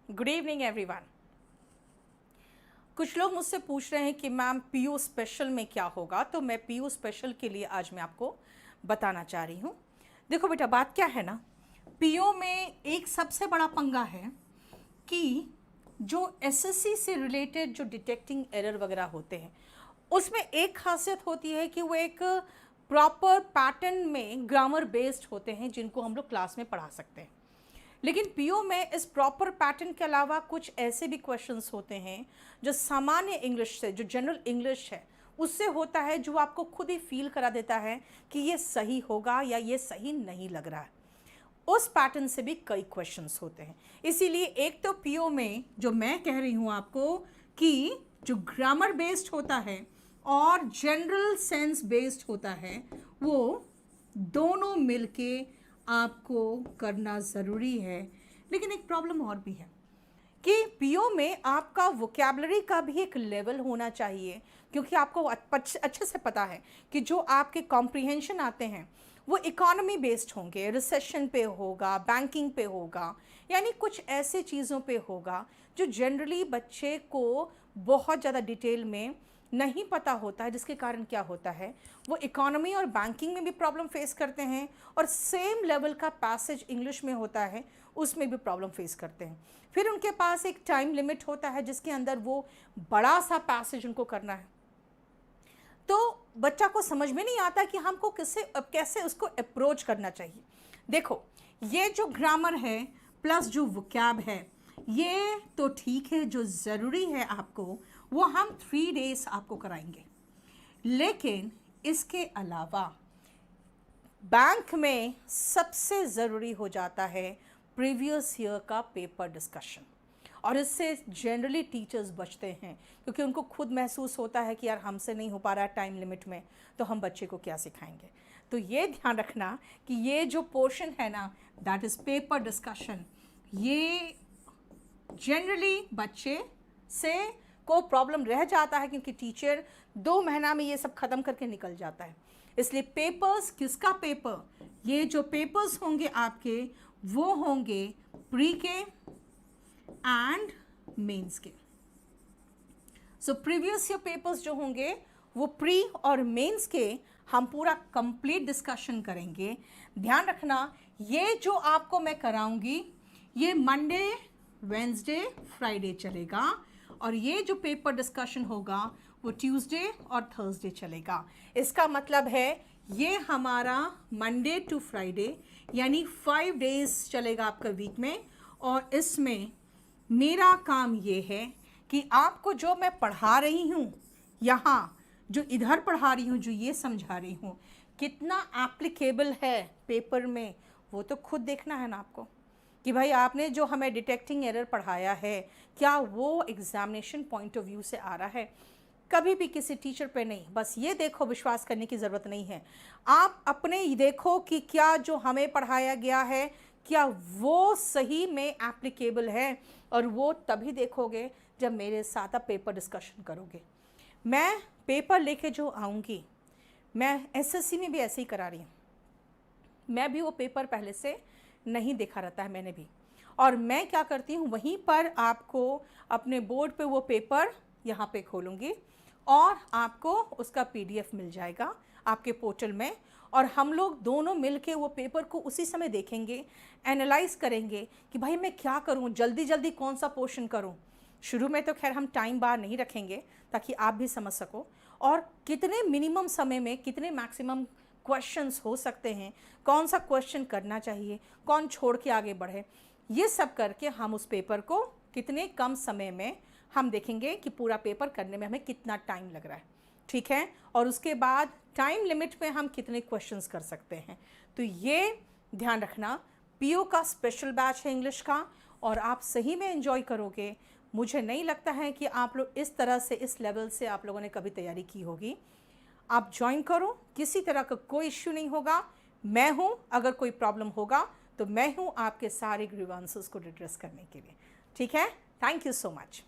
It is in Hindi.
Good evening everyone. कुछ लोग मुझसे पूछ रहे हैं कि मैम पीयू स्पेशल में क्या होगा, तो मैं पीयू स्पेशल के लिए आज मैं आपको बताना चाह रही हूँ। देखो बेटा, बात क्या है ना, पीयू में एक सबसे बड़ा पंगा है कि जो एसएससी से रिलेटेड जो डिटेक्टिंग एरर वगैरह होते हैं, उसमें एक खासियत होती है कि वो एक प्रॉपर पैटर्न में ग्रामर बेस्ड होते हैं, जिनको हम लोग क्लास में पढ़ा सकते हैं। लेकिन पीओ में इस प्रॉपर पैटर्न के अलावा कुछ ऐसे भी क्वेश्चंस होते हैं जो सामान्य इंग्लिश से, जो जनरल इंग्लिश है उससे होता है, जो आपको खुद ही फील करा देता है कि ये सही होगा या ये सही नहीं लग रहा है। उस पैटर्न से भी कई क्वेश्चंस होते हैं। इसीलिए एक तो पीओ में जो मैं कह रही हूँ आपको कि जो ग्रामर बेस्ड होता है और जनरल सेंस बेस्ड होता है, वो दोनों मिलके आपको करना ज़रूरी है। लेकिन एक प्रॉब्लम और भी है कि पीओ में आपका वोकैबुलरी का भी एक लेवल होना चाहिए, क्योंकि आपको अच्छे से पता है कि जो आपके कॉम्प्रिहेंशन आते हैं वो इकोनॉमी बेस्ड होंगे, रिसेशन पे होगा, बैंकिंग पे होगा, यानी कुछ ऐसे चीज़ों पे होगा जो जनरली बच्चे को बहुत ज़्यादा डिटेल में नहीं पता होता है, जिसके कारण क्या होता है वो इकोनॉमी और बैंकिंग में भी प्रॉब्लम फेस करते हैं, और सेम लेवल का पैसेज इंग्लिश में होता है उसमें भी प्रॉब्लम फेस करते हैं। फिर उनके पास एक टाइम लिमिट होता है जिसके अंदर वो बड़ा सा पैसेज उनको करना है, तो बच्चा को समझ में नहीं आता कि हमको कैसे उसको अप्रोच करना चाहिए। देखो, ये जो ग्रामर है प्लस जो वोकैब है, ये तो ठीक है, जो ज़रूरी है आपको वो हम 3 डेज आपको कराएंगे। लेकिन इसके अलावा बैंक में सबसे ज़रूरी हो जाता है प्रीवियस ईयर का पेपर डिस्कशन, और इससे जनरली टीचर्स बचते हैं, क्योंकि उनको खुद महसूस होता है कि यार हमसे नहीं हो पा रहा है टाइम लिमिट में, तो हम बच्चे को क्या सिखाएंगे। तो ये ध्यान रखना कि ये जो पोर्शन है ना, दैट इज़ पेपर डिस्कशन, ये जनरली बच्चे से को प्रॉब्लम रह जाता है, क्योंकि टीचर 2 महीना में ये सब ख़त्म करके निकल जाता है। इसलिए पेपर्स, किसका पेपर, ये जो पेपर्स होंगे आपके वो होंगे प्री के एंड मेंस के। सो प्रीवियस ईयर पेपर्स जो होंगे वो प्री और मेंस के हम पूरा कंप्लीट डिस्कशन करेंगे। ध्यान रखना, ये जो आपको मैं कराऊंगी ये मंडे, वेंसडे, फ्राइडे चलेगा, और ये जो पेपर डिस्कशन होगा वो ट्यूसडे और थर्सडे चलेगा। इसका मतलब है ये हमारा मंडे टू फ्राइडे यानी 5 डेज चलेगा आपका वीक में, और इसमें मेरा काम ये है कि आपको जो मैं पढ़ा रही हूँ यहाँ, जो इधर पढ़ा रही हूँ, जो ये समझा रही हूँ, कितना एप्लीकेबल है पेपर में, वो तो खुद देखना है ना आपको, कि भाई आपने जो हमें डिटेक्टिंग एरर पढ़ाया है क्या वो एग्जामिनेशन पॉइंट ऑफ व्यू से आ रहा है। कभी भी किसी टीचर पे नहीं, बस ये देखो, विश्वास करने की ज़रूरत नहीं है, आप अपने देखो कि क्या जो हमें पढ़ाया गया है क्या वो सही में एप्लीकेबल है, और वो तभी देखोगे जब मेरे साथ आप पेपर डिस्कशन करोगे। मैं पेपर लेके जो आऊँगी, मैं एसएससी में भी ऐसे ही करा रही हूँ, मैं भी वो पेपर पहले से नहीं देखा रहता है मैंने भी, और मैं क्या करती हूँ वहीं पर आपको अपने बोर्ड पे वो पेपर यहाँ पे खोलूँगी और आपको उसका पीडीएफ मिल जाएगा आपके पोर्टल में, और हम लोग दोनों मिलके वो पेपर को उसी समय देखेंगे, एनालाइज करेंगे कि भाई मैं क्या करूँ, जल्दी जल्दी कौन सा पोर्शन करूँ। शुरू में तो खैर हम टाइम बार नहीं रखेंगे ताकि आप भी समझ सको, और कितने मिनिमम समय में कितने मैक्सिमम क्वेश्चंस हो सकते हैं, कौन सा क्वेश्चन करना चाहिए, कौन छोड़ के आगे बढ़े, ये सब करके हम उस पेपर को कितने कम समय में हम देखेंगे कि पूरा पेपर करने में हमें कितना टाइम लग रहा है, ठीक है, और उसके बाद टाइम लिमिट में हम कितने क्वेश्चंस कर सकते हैं। तो ये ध्यान रखना, पीओ का स्पेशल बैच है इंग्लिश का, और आप सही में एंजॉय करोगे। मुझे नहीं लगता है कि आप लोग इस तरह से, इस लेवल से आप लोगों ने कभी तैयारी की होगी। आप ज्वाइन करो, किसी तरह का कोई इश्यू नहीं होगा, मैं हूँ, अगर कोई प्रॉब्लम होगा तो मैं हूँ आपके सारे ग्रीवांसेस को एड्रेस करने के लिए, ठीक है। Thank you so much.